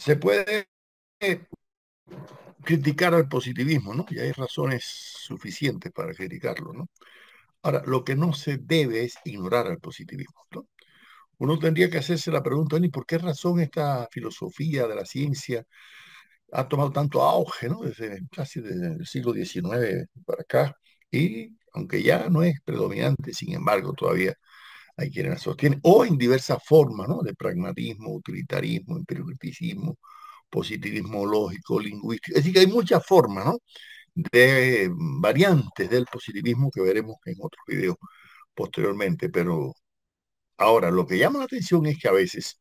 Se puede criticar al positivismo, ¿no? Y hay razones suficientes para criticarlo, ¿no? Ahora, lo que no se debe es ignorar al positivismo, ¿no? Uno tendría que hacerse la pregunta, ¿y por qué razón esta filosofía de la ciencia ha tomado tanto auge, ¿no? Desde casi desde el siglo XIX para acá? Y aunque ya no es predominante, sin embargo, todavía hay quienes la sostienen, o en diversas formas, ¿no? De pragmatismo, utilitarismo, empiricismo, positivismo lógico, lingüístico. Es decir, que hay muchas formas, ¿no? De variantes del positivismo que veremos en otros videos posteriormente. Pero ahora, lo que llama la atención es que a veces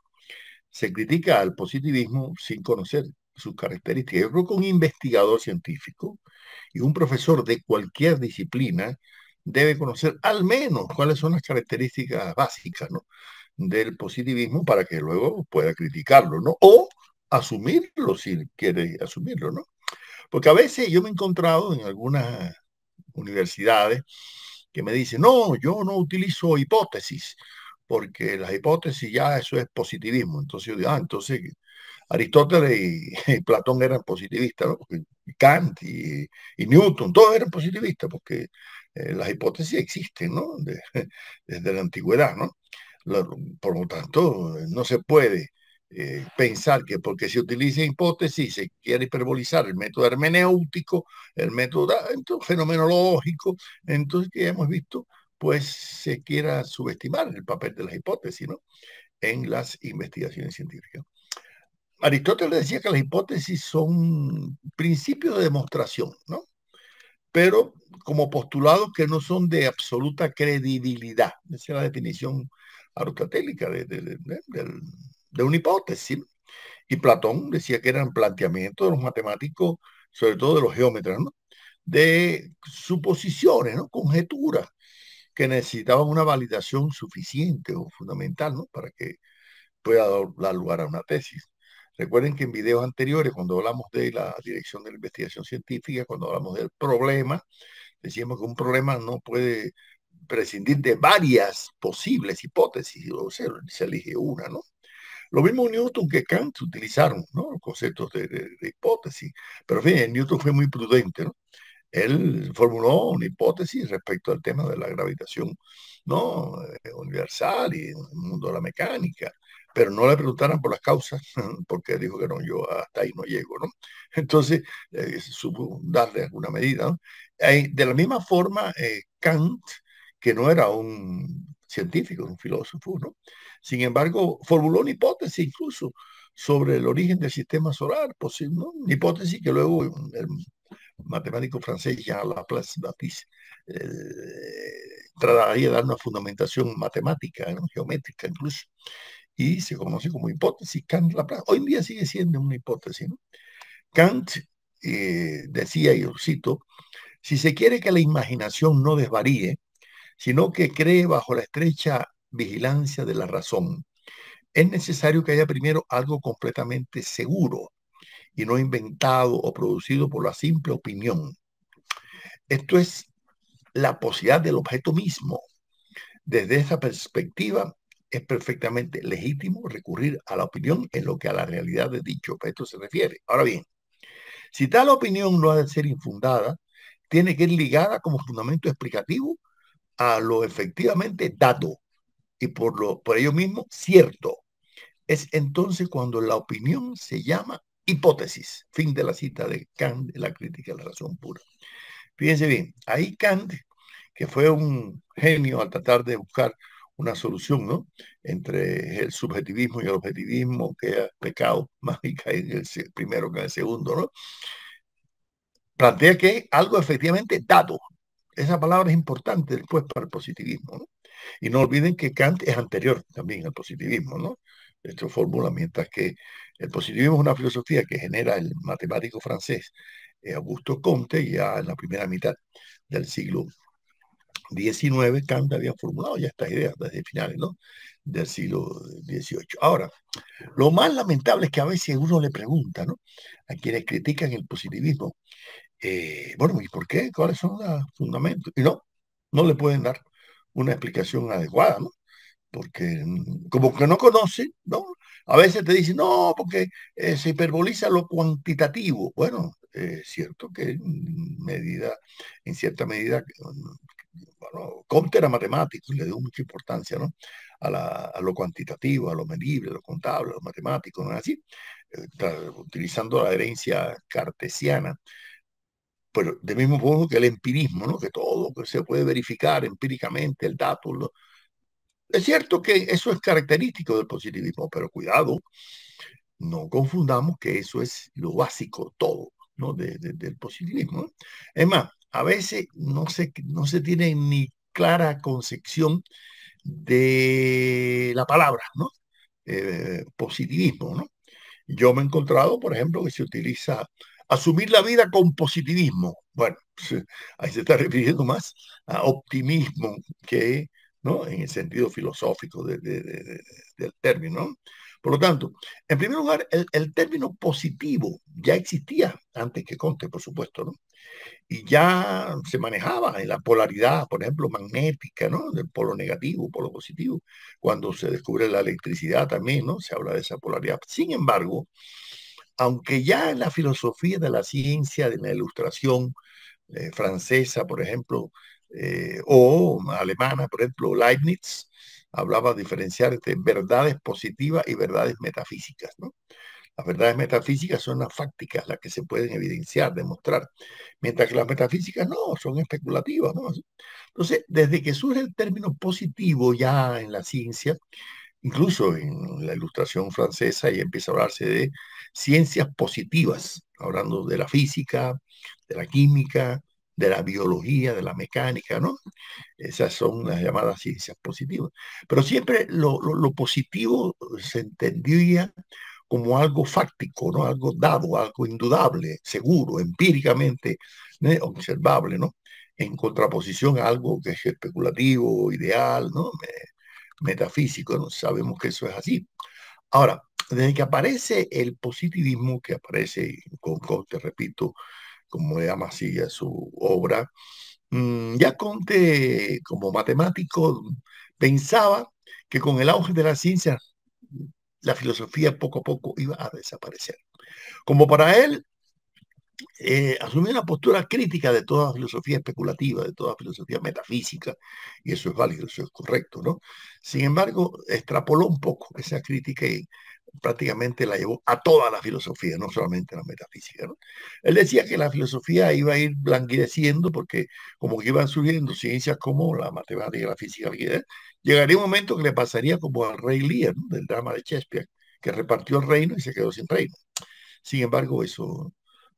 se critica al positivismo sin conocer sus características. Yo creo que un investigador científico y un profesor de cualquier disciplina debe conocer al menos cuáles son las características básicas, ¿no? Del positivismo para que luego pueda criticarlo, ¿no? O asumirlo si quiere asumirlo, ¿no? Porque a veces yo me he encontrado en algunas universidades que me dicen, no, yo no utilizo hipótesis, porque las hipótesis ya eso es positivismo. Entonces yo digo, entonces Aristóteles y Platón eran positivistas, ¿no? Porque Kant y Newton, todos eran positivistas, porque las hipótesis existen, ¿no? Desde la antigüedad, ¿no? Por lo tanto, no se puede pensar que porque se utiliza hipótesis se quiere hiperbolizar el método hermenéutico, el método entonces, fenomenológico, entonces que hemos visto, pues se quiera subestimar el papel de las hipótesis, ¿no? En las investigaciones científicas. Aristóteles decía que las hipótesis son principios de demostración, ¿no? Pero como postulados que no son de absoluta credibilidad. Esa es la definición aristotélica de una hipótesis. Y Platón decía que eran planteamientos de los matemáticos, sobre todo de los geómetras, ¿no? De suposiciones, ¿no? Conjeturas que necesitaban una validación suficiente o fundamental, ¿no? Para que pueda dar lugar a una tesis. Recuerden que en videos anteriores, cuando hablamos de la dirección de la investigación científica, cuando hablamos del problema, decíamos que un problema no puede prescindir de varias posibles hipótesis, o sea, se elige una, ¿no? Lo mismo Newton que Kant utilizaron, ¿no? Los conceptos de hipótesis, pero en fin, Newton fue muy prudente, ¿no? Él formuló una hipótesis respecto al tema de la gravitación, ¿no? Universal y el mundo de la mecánica, pero no le preguntaran por las causas, porque dijo que no, yo hasta ahí no llego, ¿no? Entonces, supo darle alguna medida, ¿no? De la misma forma, Kant, que no era un científico, un filósofo, ¿no? Sin embargo, formuló una hipótesis incluso sobre el origen del sistema solar, posible, ¿no? Una hipótesis que luego el matemático francés Jean Laplace Baptiste trataría de dar una fundamentación matemática, ¿no? Geométrica incluso, y se conoce como hipótesis Kant-Laplace. Hoy en día sigue siendo una hipótesis, ¿no? Kant decía, y yo cito, si se quiere que la imaginación no desvaríe, sino que cree bajo la estrecha vigilancia de la razón, es necesario que haya primero algo completamente seguro y no inventado o producido por la simple opinión. Esto es la posibilidad del objeto mismo. Desde esa perspectiva, es perfectamente legítimo recurrir a la opinión en lo que a la realidad de dicho objeto se refiere. Ahora bien, si tal opinión no ha de ser infundada, tiene que ir ligada como fundamento explicativo a lo efectivamente dado y por ello mismo cierto. Es entonces cuando la opinión se llama hipótesis. Fin de la cita de Kant de la crítica de la razón pura. Fíjense bien, ahí Kant, que fue un genio al tratar de buscar una solución, ¿no? Entre el subjetivismo y el objetivismo, que ha pecado más y cae en el primero que en el segundo, ¿no? Plantea que algo efectivamente dado. Esa palabra es importante después para el positivismo, ¿no? Y no olviden que Kant es anterior también al positivismo, ¿no? Esto formula, mientras que el positivismo es una filosofía que genera el matemático francés Augusto Comte ya en la primera mitad del siglo XIX. Kant había formulado ya estas ideas desde finales, ¿no? Del siglo XVIII. Ahora, lo más lamentable es que a veces uno le pregunta, ¿no? A quienes critican el positivismo, bueno, ¿y por qué? ¿Cuáles son los fundamentos? Y no le pueden dar una explicación adecuada, ¿no? porque como que no conocen, ¿no? A veces te dicen, no, porque se hiperboliza lo cuantitativo. Bueno, es cierto que en cierta medida, bueno, Comte era matemático y le dio mucha importancia, ¿no? A lo cuantitativo, a lo medible, a lo contable, a lo matemático, ¿no es así? Utilizando la herencia cartesiana. Pero de mismo modo que el empirismo, ¿no? Que todo que se puede verificar empíricamente, el dato. Es cierto que eso es característico del positivismo, pero cuidado, no confundamos que eso es lo básico, todo, ¿no? Del positivismo, ¿no? Es más, a veces no se tiene ni clara concepción de la palabra, ¿no? Positivismo, ¿no? Yo me he encontrado, por ejemplo, que se utiliza asumir la vida con positivismo. Bueno, ahí se está refiriendo más a optimismo que, ¿no? En el sentido filosófico del término, ¿no? Por lo tanto, en primer lugar, el término positivo ya existía antes que Comte, por supuesto, ¿no? Y ya se manejaba en la polaridad, por ejemplo, magnética, ¿no? Del polo negativo, polo positivo. Cuando se descubre la electricidad también, ¿no? Se habla de esa polaridad. Sin embargo, aunque ya en la filosofía de la ciencia, de la ilustración francesa, por ejemplo, o alemana, por ejemplo, Leibniz, hablaba de diferenciar entre verdades positivas y verdades metafísicas, ¿no? Las verdades metafísicas son las fácticas, las que se pueden evidenciar, demostrar, mientras que las metafísicas no, son especulativas, ¿no? Entonces, desde que surge el término positivo ya en la ciencia, incluso en la ilustración francesa, ya empieza a hablarse de ciencias positivas, hablando de la física, de la química, de la biología, de la mecánica, ¿no? Esas son las llamadas ciencias positivas. Pero siempre lo positivo se entendía como algo fáctico, ¿no? Algo dado, algo indudable, seguro, empíricamente, ¿no? Observable, ¿no? En contraposición a algo que es especulativo, ideal, ¿no? Metafísico, ¿no? Sabemos que eso es así. Ahora, desde que aparece el positivismo, que aparece te repito, como le llama así a su obra, ya Comte, como matemático, pensaba que con el auge de la ciencia, la filosofía poco a poco iba a desaparecer. Como para él, asumió una postura crítica de toda filosofía especulativa, de toda filosofía metafísica, y eso es válido, eso es correcto, ¿no? Sin embargo, extrapoló un poco esa crítica y prácticamente la llevó a toda la filosofía, no solamente a la metafísica, ¿no? Él decía que la filosofía iba a ir languideciendo porque como que iban surgiendo ciencias como la matemática, la física, llegaría un momento que le pasaría como al rey Lear, ¿no? Del drama de Shakespeare, que repartió el reino y se quedó sin reino. Sin embargo, eso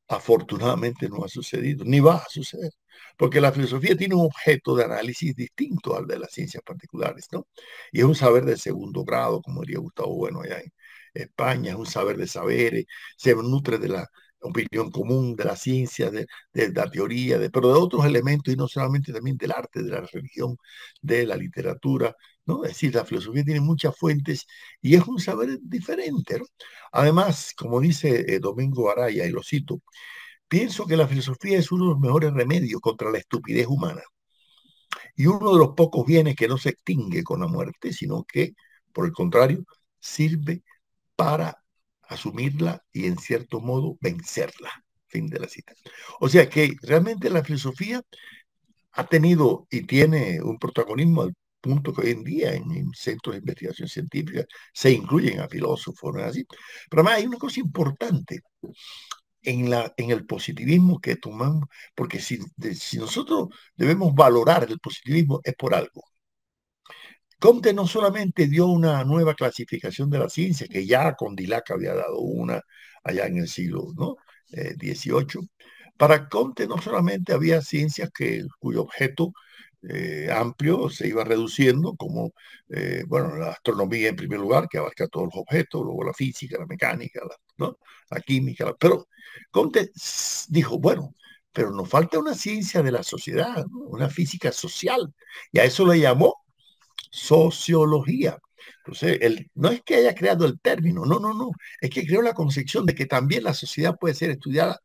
afortunadamente no ha sucedido, ni va a suceder, porque la filosofía tiene un objeto de análisis distinto al de las ciencias particulares, ¿no? Y es un saber de segundo grado, como diría Gustavo Bueno allá en España, es un saber de saberes, se nutre de la opinión común, de la ciencia, de la teoría, pero de otros elementos y no solamente también del arte, de la religión, de la literatura, ¿no? Es decir, la filosofía tiene muchas fuentes y es un saber diferente, ¿no? Además, como dice Domingo Araya, y lo cito, pienso que la filosofía es uno de los mejores remedios contra la estupidez humana y uno de los pocos bienes que no se extingue con la muerte, sino que, por el contrario, sirve para asumirla y, en cierto modo, vencerla. Fin de la cita. O sea que realmente la filosofía ha tenido y tiene un protagonismo al punto que hoy en día en centros de investigación científica se incluyen a filósofos, ¿no es así? Pero además hay una cosa importante en el positivismo que tomamos, porque si nosotros debemos valorar el positivismo es por algo. Comte no solamente dio una nueva clasificación de la ciencia, que ya Condillac había dado una allá en el siglo, ¿no? 18. Para Comte no solamente había ciencias cuyo objeto amplio se iba reduciendo, como bueno, la astronomía en primer lugar, que abarca todos los objetos, luego la física, la mecánica, ¿no? La química, pero Comte dijo, bueno, pero nos falta una ciencia de la sociedad, ¿no? Una física social, y a eso le llamó sociología. Entonces, no es que haya creado el término, no, es que creó la concepción de que también la sociedad puede ser estudiada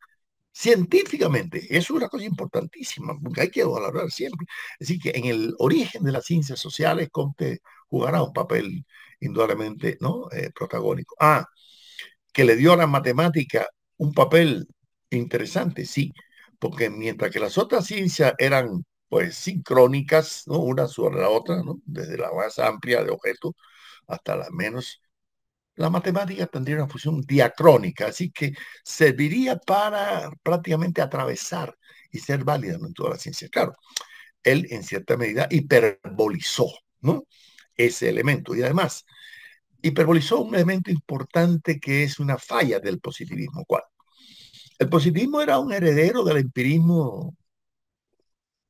científicamente. Eso es una cosa importantísima, porque hay que valorar siempre. Es decir, que en el origen de las ciencias sociales, Comte jugará un papel indudablemente, ¿no? Protagónico. Que le dio a la matemática un papel interesante, sí, porque mientras que las otras ciencias eran pues sincrónicas, ¿no? Una sobre la otra, ¿no? Desde la más amplia de objetos hasta la menos, la matemática tendría una función diacrónica, así que serviría para prácticamente atravesar y ser válida en toda la ciencia. Claro, él en cierta medida hiperbolizó, ¿no? Ese elemento y además hiperbolizó un elemento importante que es una falla del positivismo. ¿Cuál? El positivismo era un heredero del empirismo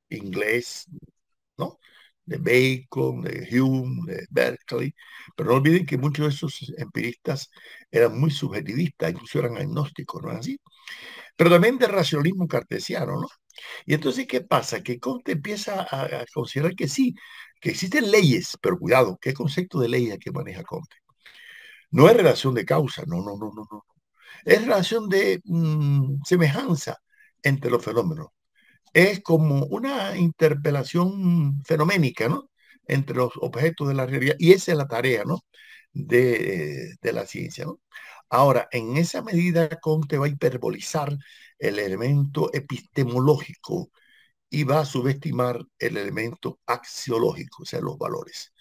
inglés, ¿no? De Bacon, de Hume, de Berkeley, pero no olviden que muchos de esos empiristas eran muy subjetivistas, incluso eran agnósticos, ¿no es así? Pero también del racionalismo cartesiano, ¿no? Y entonces, ¿qué pasa? Que Comte empieza a considerar que sí, que existen leyes, pero cuidado, ¿qué concepto de ley es que maneja Comte? No es relación de causa, no, no, no, no, no. Es relación de semejanza entre los fenómenos. Es como una interpelación fenoménica, ¿no? Entre los objetos de la realidad. Y esa es la tarea, ¿no? De la ciencia, ¿no? Ahora, en esa medida, Comte va a hiperbolizar el elemento epistemológico y va a subestimar el elemento axiológico, o sea, los valores.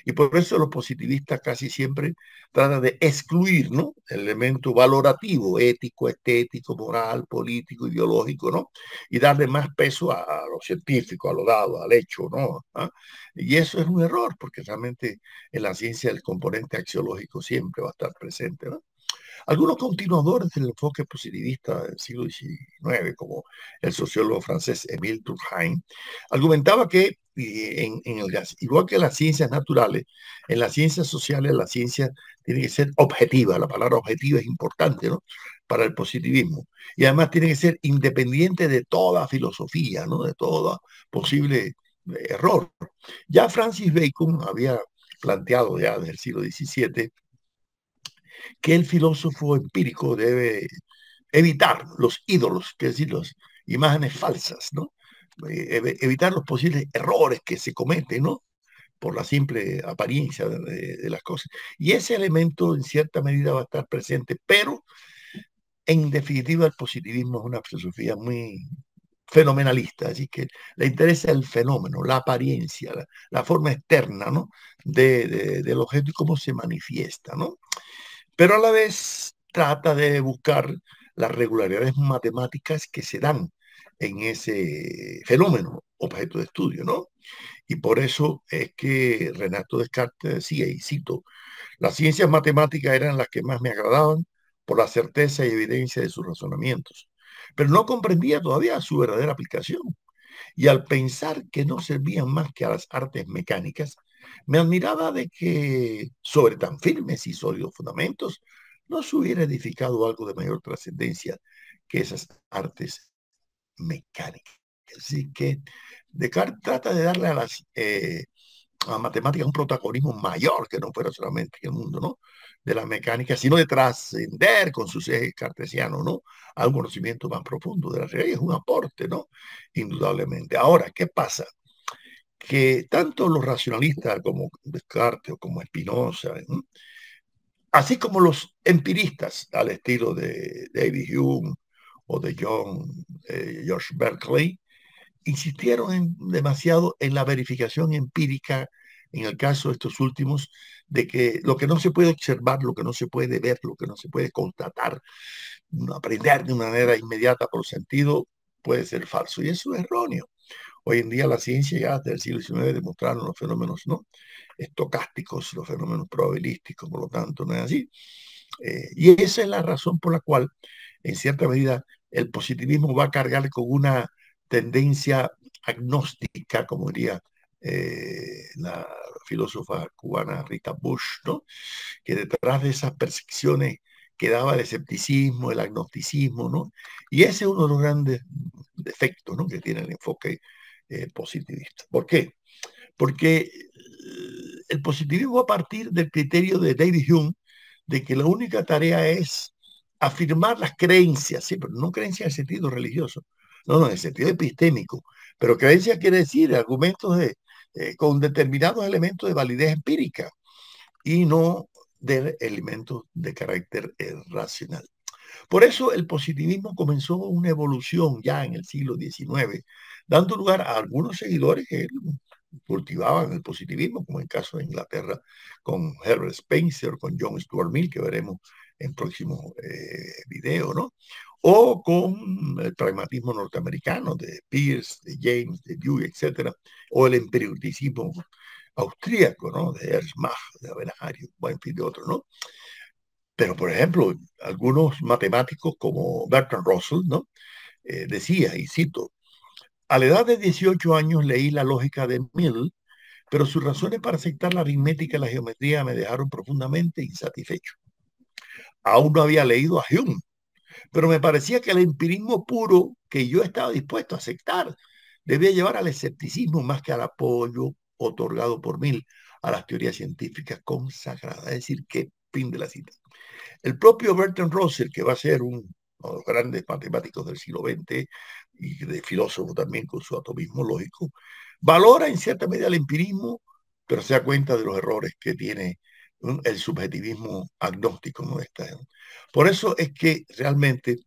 Y por eso los positivistas casi siempre tratan de excluir, ¿no? El elemento valorativo, ético, estético, moral, político, ideológico, ¿no? Y darle más peso a lo científico, a lo dado, al hecho, ¿no? ¿Ah? Y eso es un error, porque realmente en la ciencia el componente axiológico siempre va a estar presente, ¿no? Algunos continuadores del enfoque positivista del siglo XIX, como el sociólogo francés Émile Durkheim, argumentaba que igual que las ciencias naturales, en las ciencias sociales la ciencia tiene que ser objetiva. La palabra objetiva es importante, ¿no? Para el positivismo. Y además tiene que ser independiente de toda filosofía, ¿no? De todo posible error. Ya Francis Bacon había planteado ya desde el siglo XVII que el filósofo empírico debe evitar los ídolos, que es decir, las imágenes falsas, ¿no? Evitar los posibles errores que se cometen, ¿no? Por la simple apariencia de las cosas. Y ese elemento en cierta medida va a estar presente, pero en definitiva el positivismo es una filosofía muy fenomenalista, así que le interesa el fenómeno, la apariencia, la forma externa, ¿no? Del objeto y cómo se manifiesta, ¿no? Pero a la vez trata de buscar las regularidades matemáticas que se dan en ese fenómeno, objeto de estudio, ¿no? Y por eso es que Renato Descartes decía, y cito, las ciencias matemáticas eran las que más me agradaban por la certeza y evidencia de sus razonamientos, pero no comprendía todavía su verdadera aplicación. Y al pensar que no servían más que a las artes mecánicas, me admiraba de que sobre tan firmes y sólidos fundamentos no se hubiera edificado algo de mayor trascendencia que esas artes mecánicas. Así que Descartes trata de darle a matemáticas un protagonismo mayor que no fuera solamente en el mundo, ¿no? De la mecánica, sino de trascender con sus ejes cartesianos, ¿no? A un conocimiento más profundo de la realidad. Es un aporte, ¿no? Indudablemente. Ahora, ¿qué pasa? Que tanto los racionalistas como Descartes o como Spinoza, ¿no? Así como los empiristas al estilo de David Hume o de George Berkeley, insistieron demasiado en la verificación empírica, en el caso de estos últimos, de que lo que no se puede observar, lo que no se puede ver, lo que no se puede constatar, aprender de una manera inmediata por sentido, puede ser falso. Y eso es erróneo. Hoy en día la ciencia ya desde el siglo XIX demostraron los fenómenos, ¿no? Estocásticos, los fenómenos probabilísticos, por lo tanto, no es así. Y esa es la razón por la cual, en cierta medida, el positivismo va a cargar con una tendencia agnóstica, como diría la filósofa cubana Rita Bush, ¿no? Que detrás de esas percepciones quedaba el escepticismo, el agnosticismo, ¿no? Y ese es uno de los grandes defectos, ¿no? Que tiene el enfoque positivista. ¿Por qué? Porque el positivismo a partir del criterio de David Hume de que la única tarea es afirmar las creencias, sí, pero no creencias en el sentido religioso, no, en el sentido epistémico, pero creencia quiere decir argumentos con determinados elementos de validez empírica y no de elementos de carácter racional. Por eso el positivismo comenzó una evolución ya en el siglo XIX, dando lugar a algunos seguidores que cultivaban el positivismo, como en el caso de Inglaterra con Herbert Spencer, con John Stuart Mill, que veremos en próximo video, ¿no? O con el pragmatismo norteamericano de Peirce, de James, de Dewey, etcétera, o el empiricismo austríaco, ¿no? De Ernst Mach, de Avenarius, en fin, de otros, ¿no? Pero, por ejemplo, algunos matemáticos como Bertrand Russell, ¿no? Decía, y cito, a la edad de 18 años leí la lógica de Mill, pero sus razones para aceptar la aritmética y la geometría me dejaron profundamente insatisfecho. Aún no había leído a Hume, pero me parecía que el empirismo puro que yo estaba dispuesto a aceptar debía llevar al escepticismo más que al apoyo otorgado por Mill a las teorías científicas consagradas. Es decir, que fin de la cita. El propio Bertrand Russell, que va a ser uno de los grandes matemáticos del siglo XX y de filósofo también con su atomismo lógico, valora en cierta medida el empirismo, pero se da cuenta de los errores que tiene el subjetivismo agnóstico. ¿No? Por eso es que realmente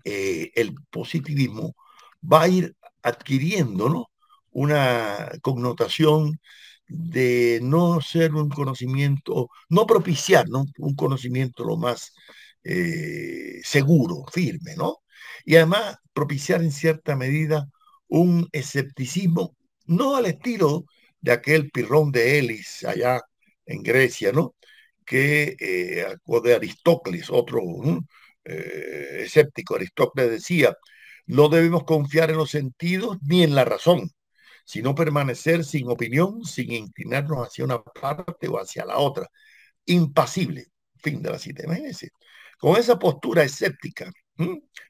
el positivismo va a ir adquiriendo, ¿no? Una connotación de no ser un conocimiento, no propiciar, ¿no? Un conocimiento lo más seguro, firme, ¿no? Y además propiciar en cierta medida un escepticismo, no al estilo de aquel Pirrón de Elis allá en Grecia, ¿no? O de Aristócles, otro escéptico. Aristóteles decía, no debemos confiar en los sentidos ni en la razón, sino permanecer sin opinión, sin inclinarnos hacia una parte o hacia la otra. Impasible. Fin de la cita. Imagínense. Con esa postura escéptica,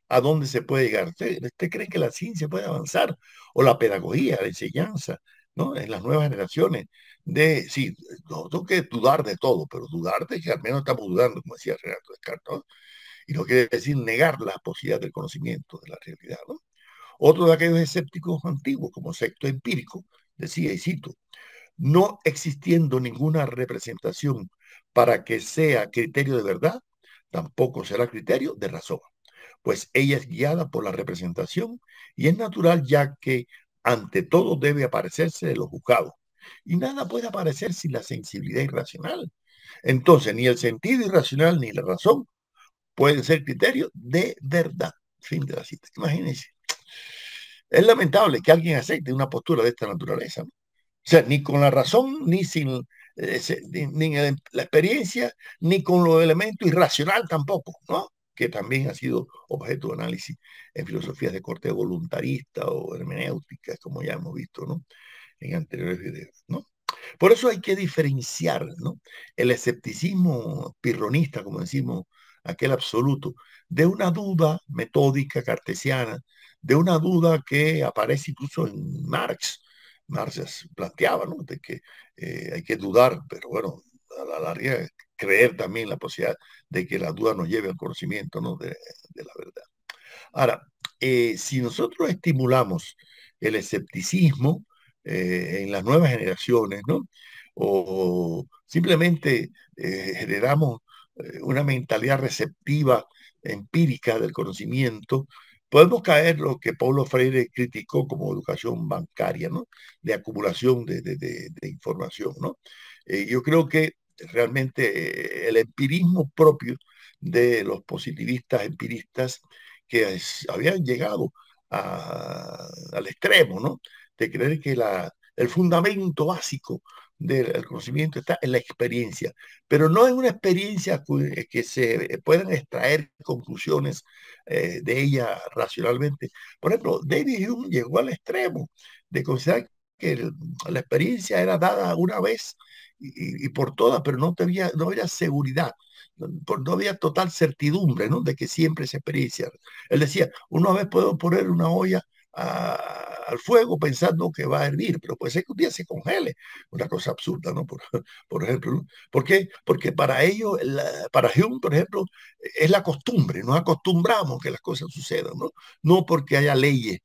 ¿a dónde se puede llegar? ¿Usted cree que la ciencia puede avanzar? O la pedagogía, la enseñanza, ¿no? En las nuevas generaciones. Sí, no tengo que dudar de todo, pero dudar de que al menos estamos dudando, como decía Renato Descartes, ¿no? Y no quiere decir negar la posibilidad del conocimiento de la realidad, ¿no? Otro de aquellos escépticos antiguos, como secto empírico, decía, y cito, no existiendo ninguna representación para que sea criterio de verdad, tampoco será criterio de razón, pues ella es guiada por la representación y es natural ya que ante todo debe aparecerse de lo juzgado. Y nada puede aparecer sin la sensibilidad irracional. Entonces, ni el sentido irracional ni la razón pueden ser criterios de verdad. Fin de la cita. Imagínense. Es lamentable que alguien acepte una postura de esta naturaleza, ¿no? O sea, ni con la razón, ni sin ni la experiencia, ni con los elementos irracional tampoco, ¿no? Que también ha sido objeto de análisis en filosofías de corte voluntarista o hermenéutica, como ya hemos visto, ¿no? En anteriores videos, ¿no? Por eso hay que diferenciar, ¿no? El escepticismo pirronista, como decimos, aquel absoluto, de una duda metódica cartesiana, de una duda que aparece incluso en Marx. Marx planteaba, ¿no? De que hay que dudar, pero bueno, a la larga creer también la posibilidad de que la duda nos lleve al conocimiento, ¿no? De la verdad. Ahora, si nosotros estimulamos el escepticismo en las nuevas generaciones, ¿no? O simplemente generamos una mentalidad receptiva, empírica del conocimiento, podemos caer lo que Paulo Freire criticó como educación bancaria, ¿no? De acumulación de información, ¿no? Yo creo que realmente el empirismo propio de los positivistas empiristas que habían llegado al extremo, ¿no? De creer que el fundamento básico del conocimiento está en la experiencia, pero no en una experiencia que se puedan extraer conclusiones de ella racionalmente. Por ejemplo, David Hume llegó al extremo de considerar que la experiencia era dada una vez y por todas, pero no había seguridad, no había total certidumbre, ¿no? De que siempre se experiencia. Él decía, una vez puedo poner una olla al fuego pensando que va a hervir, pero puede ser que un día se congele. Una cosa absurda, ¿no? Por ejemplo, ¿no? ¿Por qué? Porque para ellos, para Hume, por ejemplo, es la costumbre, nos acostumbramos que las cosas sucedan, ¿no? No porque haya leyes.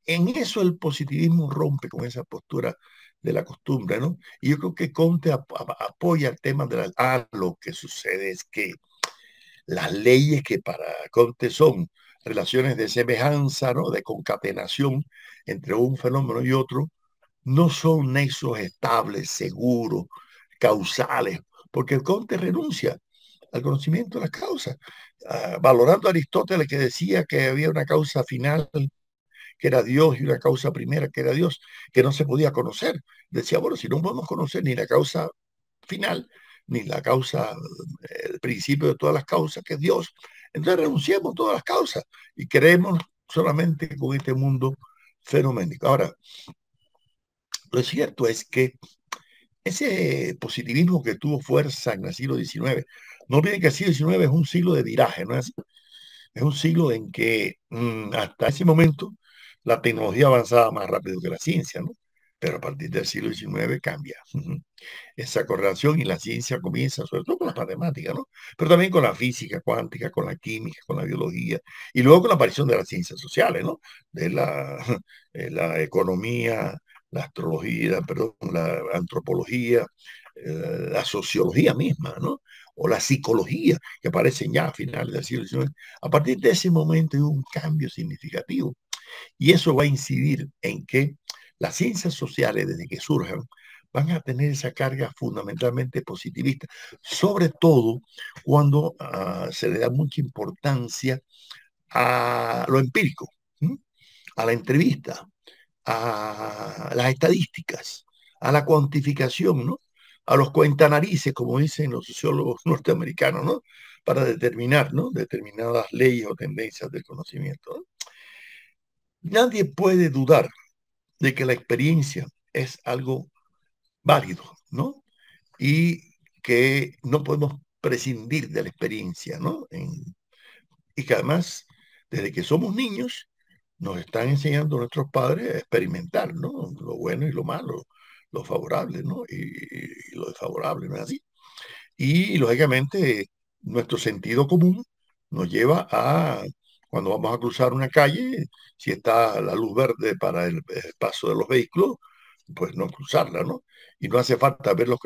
En eso el positivismo rompe con esa postura de la costumbre, ¿no? Y yo creo que Comte apoya el tema de lo que sucede es que las leyes que para Comte son relaciones de semejanza, ¿no? De concatenación entre un fenómeno y otro, no son nexos estables, seguros, causales, porque Comte renuncia al conocimiento de las causas, valorando a Aristóteles que decía que había una causa final que era Dios y una causa primera que era Dios, que no se podía conocer. Decía, bueno, si no podemos conocer ni la causa final, ni la causa, el principio de todas las causas, que es Dios, entonces renunciemos a todas las causas y creemos solamente con este mundo fenoménico. Ahora, lo cierto es que ese positivismo que tuvo fuerza en el siglo XIX, no olviden que el siglo XIX es un siglo de viraje, ¿no es? Es un siglo en que hasta ese momento la tecnología avanzaba más rápido que la ciencia, ¿no? Pero a partir del siglo XIX cambia esa correlación y la ciencia comienza, sobre todo con las matemáticas, ¿no? Pero también con la física cuántica, con la química, con la biología, y luego con la aparición de las ciencias sociales, ¿no? De la economía, la astrología, perdón, la antropología, la sociología misma, ¿no? O la psicología, que aparecen ya a finales del siglo XIX. A partir de ese momento hay un cambio significativo y eso va a incidir en que las ciencias sociales, desde que surjan, van a tener esa carga fundamentalmente positivista, sobre todo cuando se le da mucha importancia a lo empírico, ¿sí? A la entrevista, a las estadísticas, a la cuantificación, ¿no? A los cuentanarices, como dicen los sociólogos norteamericanos, ¿no? Para determinar, ¿no? Determinadas leyes o tendencias del conocimiento, ¿no? Nadie puede dudar de que la experiencia es algo válido, ¿no? Y que no podemos prescindir de la experiencia, ¿no? Y que además, desde que somos niños, nos están enseñando nuestros padres a experimentar, ¿no? Lo bueno y lo malo, lo favorable, ¿no? Y lo desfavorable, ¿no es así? Y lógicamente nuestro sentido común nos lleva a, cuando vamos a cruzar una calle, si está la luz verde para el paso de los vehículos, pues no cruzarla, ¿no? Y no hace falta ver los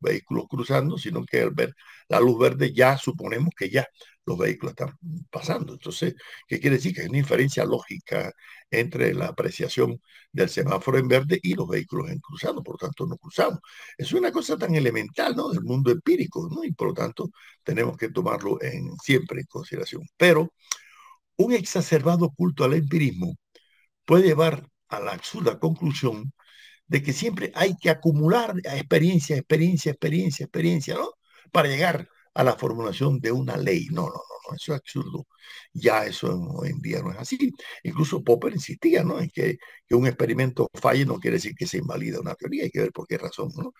vehículos cruzando, sino que al ver la luz verde ya suponemos que ya los vehículos están pasando. Entonces, ¿qué quiere decir? Que hay una inferencia lógica entre la apreciación del semáforo en verde y los vehículos en cruzando, por lo tanto no cruzamos. Es una cosa tan elemental, ¿no? Del mundo empírico, ¿no? Y por lo tanto tenemos que tomarlo siempre en consideración. Pero un exacerbado culto al empirismo puede llevar a la absurda conclusión de que siempre hay que acumular experiencia, experiencia, experiencia, experiencia, ¿no? Para llegar a la formulación de una ley. No, no, no, no, eso es absurdo. Ya eso hoy en día no es así. Incluso Popper insistía, ¿no? En que un experimento falle no quiere decir que se invalida una teoría, hay que ver por qué razón, ¿no?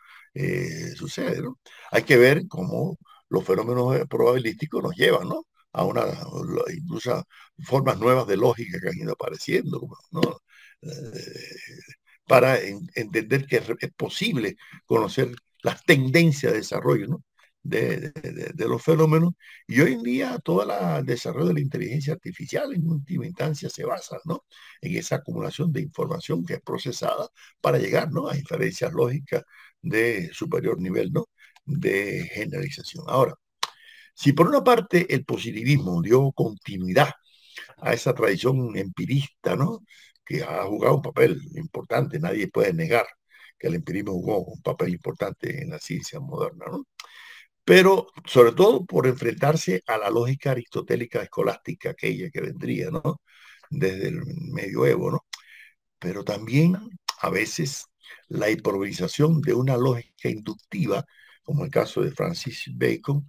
Sucede, ¿no? Hay que ver cómo los fenómenos probabilísticos nos llevan, ¿no? A una, incluso a formas nuevas de lógica que han ido apareciendo, ¿no? Para entender que es posible conocer las tendencias de desarrollo, ¿no? de los fenómenos. Y hoy en día todo el desarrollo de la inteligencia artificial en última instancia se basa, ¿no? En esa acumulación de información que es procesada para llegar, ¿no? A inferencias lógicas de superior nivel, ¿no? De generalización. Ahora, si por una parte el positivismo dio continuidad a esa tradición empirista, ¿no? Que ha jugado un papel importante, nadie puede negar que el empirismo jugó un papel importante en la ciencia moderna, ¿no? Pero sobre todo por enfrentarse a la lógica aristotélica escolástica, aquella que vendría, ¿no? Desde el medioevo, ¿no? Pero también a veces la improvisación de una lógica inductiva, como el caso de Francis Bacon,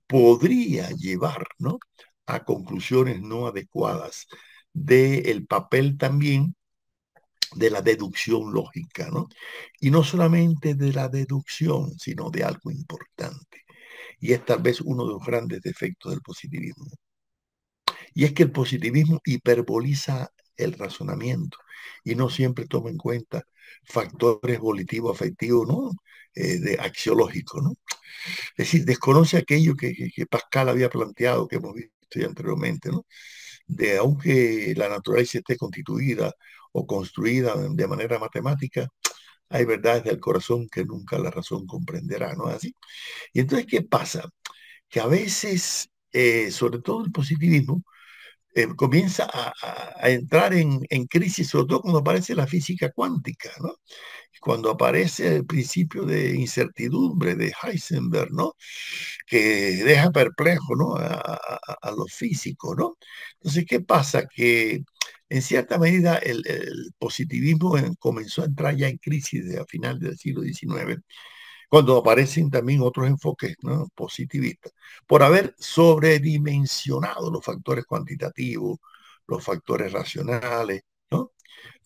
podría llevar, ¿no? A conclusiones no adecuadas del papel también de la deducción lógica, ¿no? Y no solamente de la deducción, sino de algo importante. Y es tal vez uno de los grandes defectos del positivismo. Y es que el positivismo hiperboliza el razonamiento y no siempre toma en cuenta factores volitivos, afectivos, ¿no? De axiológicos, ¿no? Es decir, desconoce aquello que Pascal había planteado, que hemos visto ya anteriormente, ¿no? De aunque la naturaleza esté constituida o construida de manera matemática, hay verdades del corazón que nunca la razón comprenderá, ¿no? Así. Y entonces, ¿qué pasa? Que a veces, sobre todo el positivismo, comienza a entrar en crisis, sobre todo cuando aparece la física cuántica, ¿no? Cuando aparece el principio de incertidumbre de Heisenberg, ¿no? Que deja perplejo, ¿no? A los físicos, ¿no? Entonces, ¿qué pasa? Que en cierta medida el positivismo comenzó a entrar ya en crisis a final del siglo XIX, cuando aparecen también otros enfoques, ¿no? Positivistas, por haber sobredimensionado los factores cuantitativos, los factores racionales, ¿no?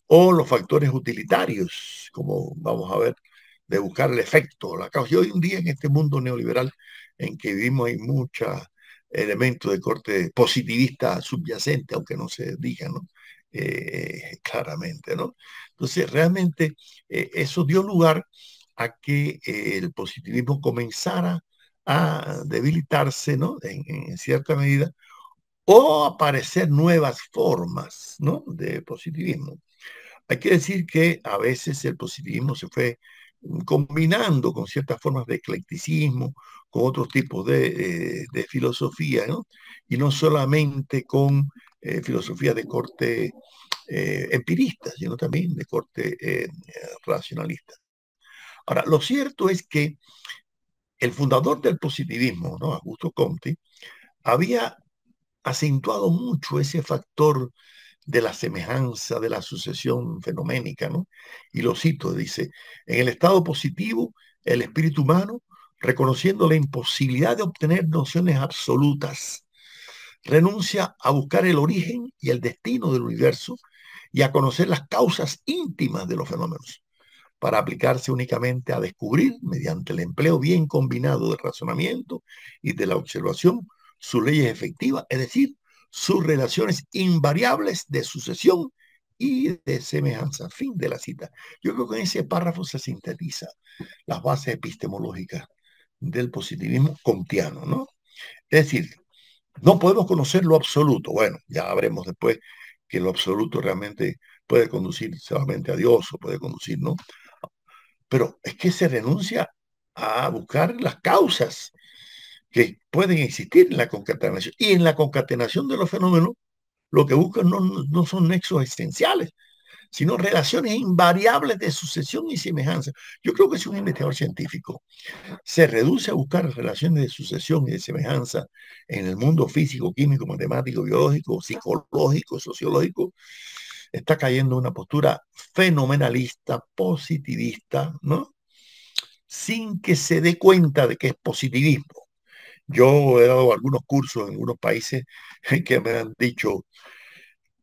O los factores utilitarios, como vamos a ver, de buscar el efecto, la causa. Y hoy en día en este mundo neoliberal en que vivimos hay muchos elementos de corte positivista subyacente, aunque no se diga, ¿no? Claramente, ¿no? Entonces, realmente eso dio lugar a que el positivismo comenzara a debilitarse, ¿no? En cierta medida, o aparecer nuevas formas, ¿no? De positivismo. Hay que decir que a veces el positivismo se fue combinando con ciertas formas de eclecticismo, con otros tipos de filosofía, ¿no? Y no solamente con filosofía de corte empirista, sino también de corte racionalista. Ahora, lo cierto es que el fundador del positivismo, ¿no? Augusto Comte, había acentuado mucho ese factor de la semejanza, de la sucesión fenoménica, ¿no? Y lo cito, dice, en el estado positivo, el espíritu humano, reconociendo la imposibilidad de obtener nociones absolutas, renuncia a buscar el origen y el destino del universo y a conocer las causas íntimas de los fenómenos, para aplicarse únicamente a descubrir, mediante el empleo bien combinado del razonamiento y de la observación, sus leyes efectivas, es decir, sus relaciones invariables de sucesión y de semejanza. Fin de la cita. Yo creo que en ese párrafo se sintetiza las bases epistemológicas del positivismo kantiano, ¿no? Es decir, no podemos conocer lo absoluto. Bueno, ya veremos después que lo absoluto realmente puede conducir solamente a Dios o puede conducir, ¿no? Pero es que se renuncia a buscar las causas que pueden existir en la concatenación. Y en la concatenación de los fenómenos, lo que buscan no son nexos esenciales, sino relaciones invariables de sucesión y semejanza. Yo creo que si un investigador científico se reduce a buscar relaciones de sucesión y de semejanza en el mundo físico, químico, matemático, biológico, psicológico, sociológico, está cayendo en una postura fenomenalista, positivista, ¿no? Sin que se dé cuenta de que es positivismo. Yo he dado algunos cursos en algunos países en que me han dicho,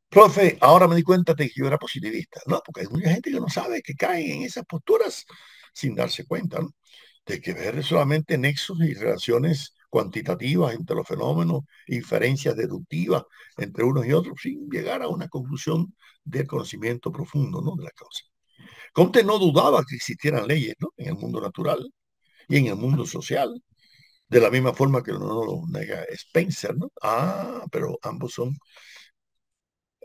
profe, ahora me di cuenta de que yo era positivista. No, porque hay mucha gente que no sabe, que caen en esas posturas sin darse cuenta, ¿no? De que ver solamente nexos y relaciones cuantitativas entre los fenómenos, inferencias deductivas entre unos y otros, sin llegar a una conclusión del conocimiento profundo, ¿no? De la causa. Comte no dudaba que existieran leyes, ¿no? En el mundo natural y en el mundo social, de la misma forma que no lo nega Spencer, ¿no? Ah, pero ambos son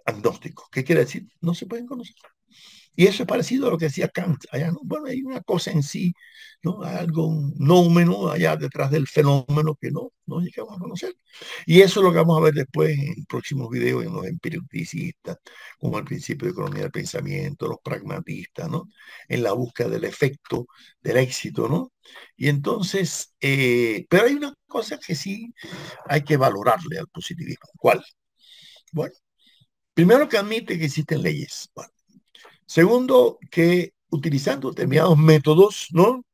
agnósticos. ¿Qué quiere decir? No se pueden conocer. Y eso es parecido a lo que decía Kant allá, ¿no? Bueno, hay una cosa en sí, ¿no? Algo nómeno allá detrás del fenómeno que no llegamos a conocer. Y eso es lo que vamos a ver después en próximos videos en los empiricistas, como el principio de economía del pensamiento, los pragmatistas, ¿no? En la búsqueda del efecto, del éxito, ¿no? Y entonces, pero hay una cosa que sí hay que valorarle al positivismo. ¿Cuál? Bueno, primero que admite que existen leyes. Bueno, segundo, que utilizando determinados métodos, ¿no?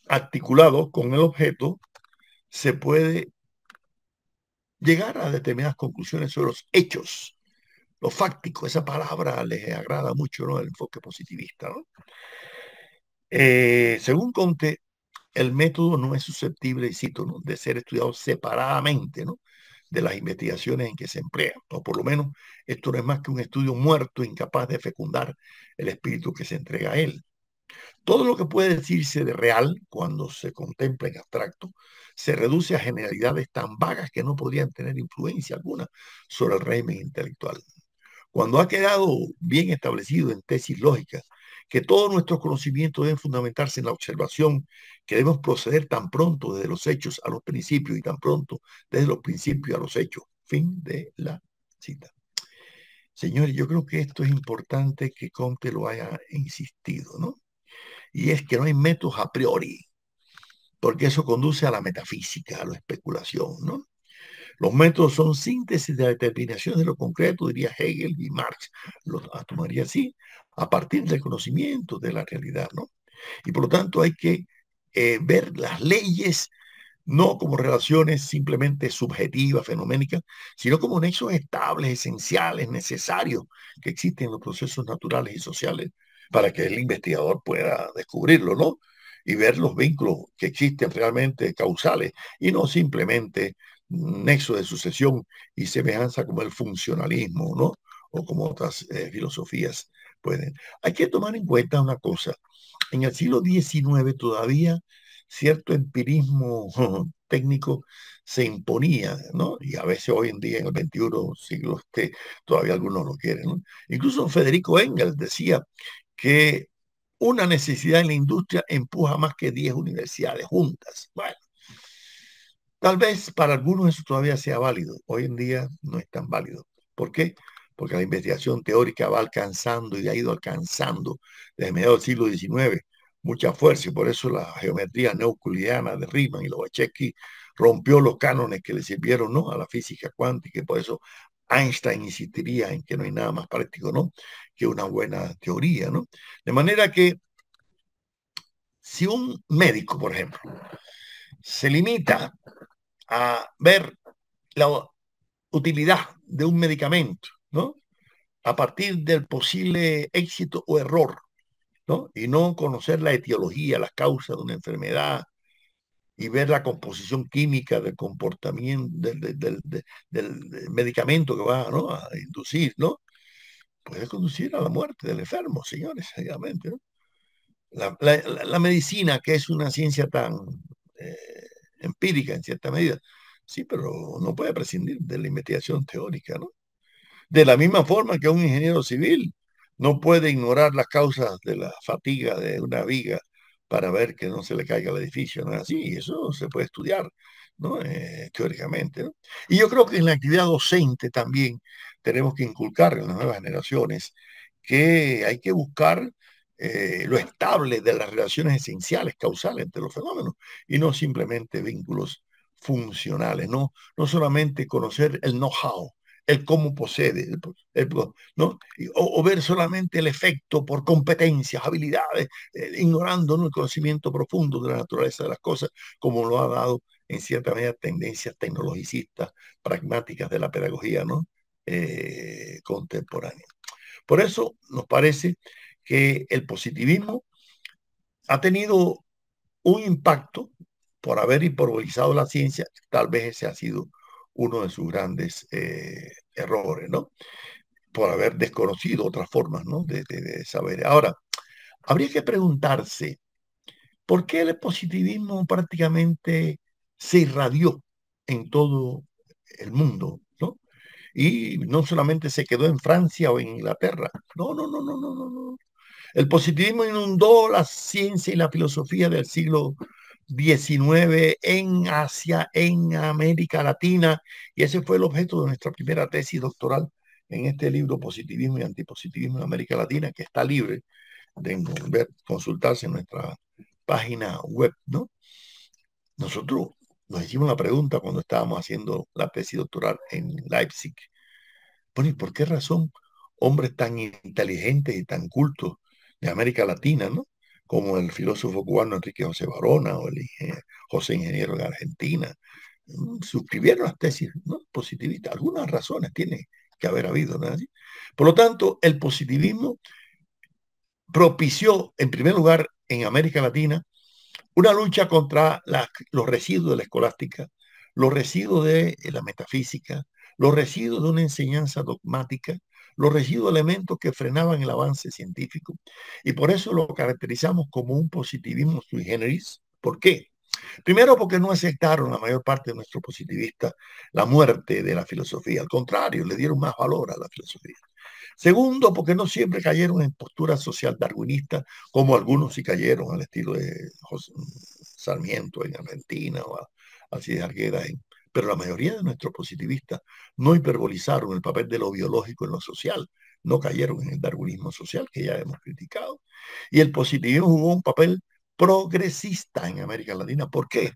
Articulados con el objeto, se puede llegar a determinadas conclusiones sobre los hechos, lo fáctico. Esa palabra les agrada mucho, ¿no? El enfoque positivista, ¿no? Según Comte, el método no es susceptible, cito, ¿no? De ser estudiado separadamente, ¿no? de las investigaciones en que se emplean, o por lo menos esto no es más que un estudio muerto, incapaz de fecundar el espíritu que se entrega a él. Todo lo que puede decirse de real, cuando se contempla en abstracto, se reduce a generalidades tan vagas que no podrían tener influencia alguna sobre el régimen intelectual. Cuando ha quedado bien establecido en tesis lógicas que todos nuestros conocimientos deben fundamentarse en la observación, que debemos proceder tan pronto desde los hechos a los principios y tan pronto desde los principios a los hechos. Fin de la cita. Señores, yo creo que esto es importante que Comte lo haya insistido, ¿no? Y es que no hay métodos a priori, porque eso conduce a la metafísica, a la especulación, ¿no? Los métodos son síntesis de la determinación de lo concreto, diría Hegel y Marx, lo tomaría así, a partir del conocimiento de la realidad, ¿no? Y por lo tanto hay que ver las leyes no como relaciones simplemente subjetivas, fenoménicas, sino como nexos estables, esenciales, necesarios que existen en los procesos naturales y sociales para que el investigador pueda descubrirlo, ¿no? Y ver los vínculos que existen realmente causales y no simplemente nexo de sucesión y semejanza como el funcionalismo, ¿no? O como otras filosofías pueden. Hay que tomar en cuenta una cosa. En el siglo XIX todavía cierto empirismo técnico se imponía, ¿no? Y a veces hoy en día, en el XXI siglo, todavía algunos lo quieren, ¿no? Incluso Federico Engels decía que una necesidad en la industria empuja más que 10 universidades juntas. Bueno, tal vez para algunos eso todavía sea válido. Hoy en día no es tan válido. ¿Por qué? Porque la investigación teórica va alcanzando y ha ido alcanzando desde mediados del siglo XIX mucha fuerza y por eso la geometría neoeuclidiana de Riemann y Lobachevsky rompió los cánones que le sirvieron, ¿no?, a la física cuántica y por eso Einstein insistiría en que no hay nada más práctico, ¿no?, que una buena teoría, ¿no? De manera que si un médico, por ejemplo, se limita a ver la utilidad de un medicamento, ¿no?, a partir del posible éxito o error, ¿no?, y no conocer la etiología, las causas de una enfermedad y ver la composición química del comportamiento del medicamento que va, ¿no?, a inducir, ¿no?, puede conducir a la muerte del enfermo, señores, obviamente, ¿no? La medicina, que es una ciencia tan eh, empírica en cierta medida, sí, pero no puede prescindir de la investigación teórica, ¿no? De la misma forma que un ingeniero civil no puede ignorar las causas de la fatiga de una viga para ver que no se le caiga el edificio, ¿no es así? Y eso se puede estudiar, ¿no? Teóricamente, ¿no? Y yo creo que en la actividad docente también tenemos que inculcar en las nuevas generaciones que hay que buscar lo estable de las relaciones esenciales, causales entre los fenómenos, y no simplemente vínculos funcionales, no solamente conocer el know-how, el cómo procede, ¿no? O ver solamente el efecto por competencias, habilidades, ignorando, ¿no?, el conocimiento profundo de la naturaleza de las cosas, como lo ha dado en cierta medida tendencias tecnologicistas, pragmáticas de la pedagogía, ¿no?, contemporánea. Por eso nos parece que el positivismo ha tenido un impacto por haber improvisado la ciencia, tal vez ese ha sido uno de sus grandes errores, ¿no? Por haber desconocido otras formas, ¿no?, de saber. Ahora, habría que preguntarse, ¿por qué el positivismo prácticamente se irradió en todo el mundo, ¿no? Y no solamente se quedó en Francia o en Inglaterra. No, no, no, no, no, no, no. El positivismo inundó la ciencia y la filosofía del siglo XIX en Asia, en América Latina, y ese fue el objeto de nuestra primera tesis doctoral en este libro, Positivismo y Antipositivismo en América Latina, que está libre de consultarse en nuestra página web, ¿no? Nosotros nos hicimos la pregunta cuando estábamos haciendo la tesis doctoral en Leipzig. Bueno, ¿y por qué razón hombres tan inteligentes y tan cultos de América Latina, ¿no?, como el filósofo cubano Enrique José Barona o el José Ingeniero de Argentina, suscribieron las tesis, ¿no?, positivistas? Algunas razones tiene que haber habido, ¿no? Por lo tanto, el positivismo propició, en primer lugar, en América Latina, una lucha contra los residuos de la escolástica, los residuos de la metafísica, los residuos de una enseñanza dogmática, los residuos de elementos que frenaban el avance científico. Y por eso lo caracterizamos como un positivismo sui generis. ¿Por qué? Primero, porque no aceptaron la mayor parte de nuestros positivistas la muerte de la filosofía. Al contrario, le dieron más valor a la filosofía. Segundo, porque no siempre cayeron en posturas social darwinistas, como algunos sí cayeron, al estilo de José Sarmiento en Argentina o Alcides Argueda. Pero la mayoría de nuestros positivistas no hiperbolizaron el papel de lo biológico en lo social, no cayeron en el darwinismo social que ya hemos criticado. Y el positivismo jugó un papel progresista en América Latina. ¿Por qué?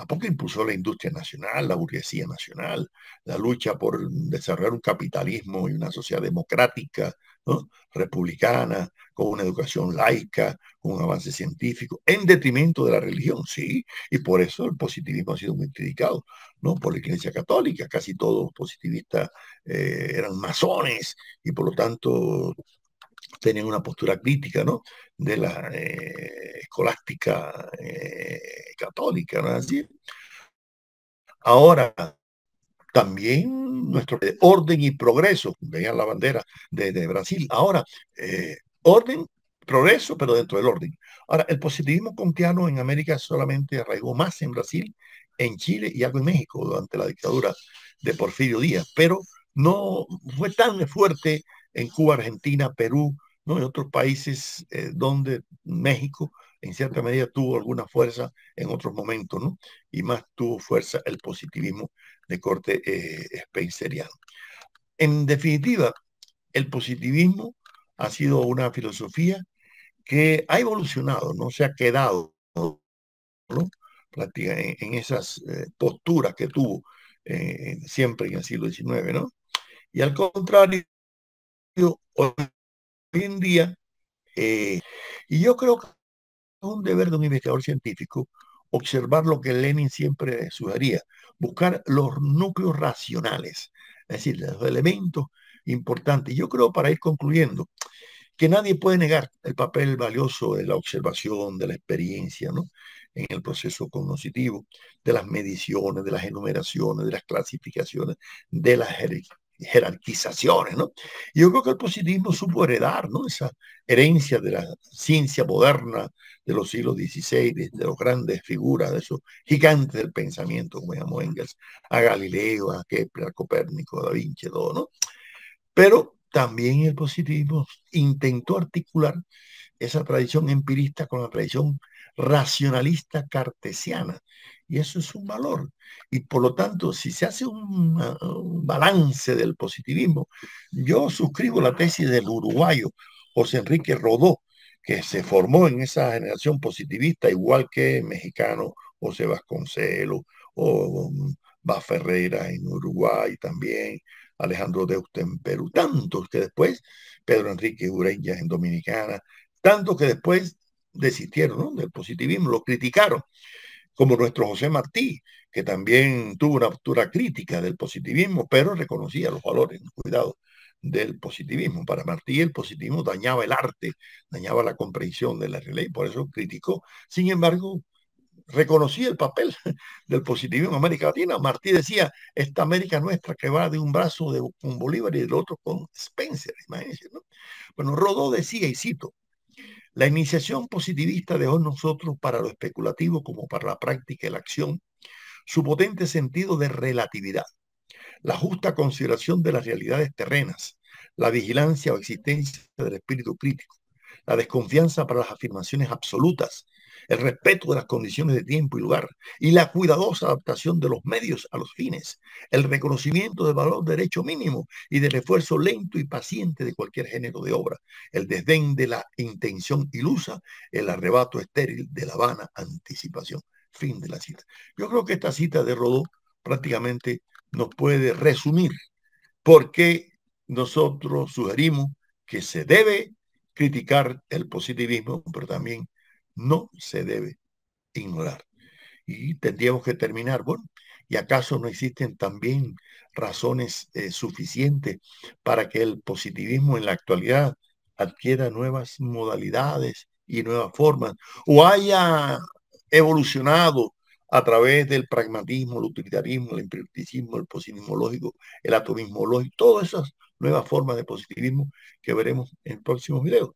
Porque impulsó la industria nacional, la burguesía nacional, la lucha por desarrollar un capitalismo y una sociedad democrática, ¿no? Republicana, con una educación laica, con un avance científico, en detrimento de la religión, sí, y por eso el positivismo ha sido muy criticado, ¿no? Por la Iglesia Católica, casi todos los positivistas eran masones y por lo tanto tenían una postura crítica, ¿no? De la escolástica católica, ¿no? Así. Ahora, también nuestro orden y progreso, veían la bandera de Brasil. Ahora, orden, progreso, pero dentro del orden. Ahora, el positivismo kantiano en América solamente arraigó más en Brasil, en Chile y algo en México durante la dictadura de Porfirio Díaz, pero no fue tan fuerte en Cuba, Argentina, Perú, ¿no? Y otros países donde México en cierta medida tuvo alguna fuerza en otros momentos, ¿no? Y más tuvo fuerza el positivismo de corte spenceriano. En definitiva, el positivismo ha sido una filosofía que ha evolucionado, no se ha quedado, ¿no? En esas posturas que tuvo siempre en el siglo XIX, ¿no? Y al contrario, hoy en día, y yo creo que es un deber de un investigador científico observar lo que Lenin siempre sugería, buscar los núcleos racionales, es decir, los elementos importantes. Yo creo, para ir concluyendo, que nadie puede negar el papel valioso de la observación, de la experiencia, ¿no? En el proceso cognoscitivo, de las mediciones, de las enumeraciones, de las clasificaciones, de las jerarquizaciones, ¿no? Y yo creo que el positivismo supo heredar, ¿no? Esa herencia de la ciencia moderna de los siglos XVI, de los grandes figuras, de esos gigantes del pensamiento, como llamó Engels, a Galileo, a Kepler, a Copérnico, a Da Vinci, todo, ¿no? Pero también el positivismo intentó articular esa tradición empirista con la tradición racionalista cartesiana. Y eso es un valor. Y por lo tanto, si se hace un balance del positivismo, yo suscribo la tesis del uruguayo José Enrique Rodó, que se formó en esa generación positivista, igual que mexicano José Vasconcelos o Bas Ferreira en Uruguay también, Alejandro Deuste en Perú, tantos que después, Pedro Enrique Ureña en Dominicana, tantos que después desistieron, ¿no? Del positivismo, lo criticaron, como nuestro José Martí, que también tuvo una postura crítica del positivismo, pero reconocía los valores, cuidado, del positivismo. Para Martí el positivismo dañaba el arte, dañaba la comprensión de la realidad y por eso criticó. Sin embargo, reconocía el papel del positivismo en América Latina. Martí decía, esta América nuestra que va de un brazo con Bolívar y del otro con Spencer, imagínense, ¿no? Bueno, Rodó decía, y cito, la iniciación positivista dejó en nosotros, para lo especulativo como para la práctica y la acción, su potente sentido de relatividad, la justa consideración de las realidades terrenas, la vigilancia o existencia del espíritu crítico, la desconfianza para las afirmaciones absolutas, el respeto de las condiciones de tiempo y lugar y la cuidadosa adaptación de los medios a los fines, el reconocimiento del valor del derecho mínimo y del esfuerzo lento y paciente de cualquier género de obra, el desdén de la intención ilusa, el arrebato estéril de la vana anticipación. Fin de la cita. Yo creo que esta cita de Rodó prácticamente nos puede resumir por qué nosotros sugerimos que se debe criticar el positivismo, pero también no se debe ignorar. Y tendríamos que terminar, bueno, ¿y acaso no existen también razones suficientes para que el positivismo en la actualidad adquiera nuevas modalidades y nuevas formas o haya evolucionado a través del pragmatismo, el utilitarismo, el empiricismo, el positivismo lógico, el atomismo lógico, todas esas nuevas formas de positivismo que veremos en próximos videos.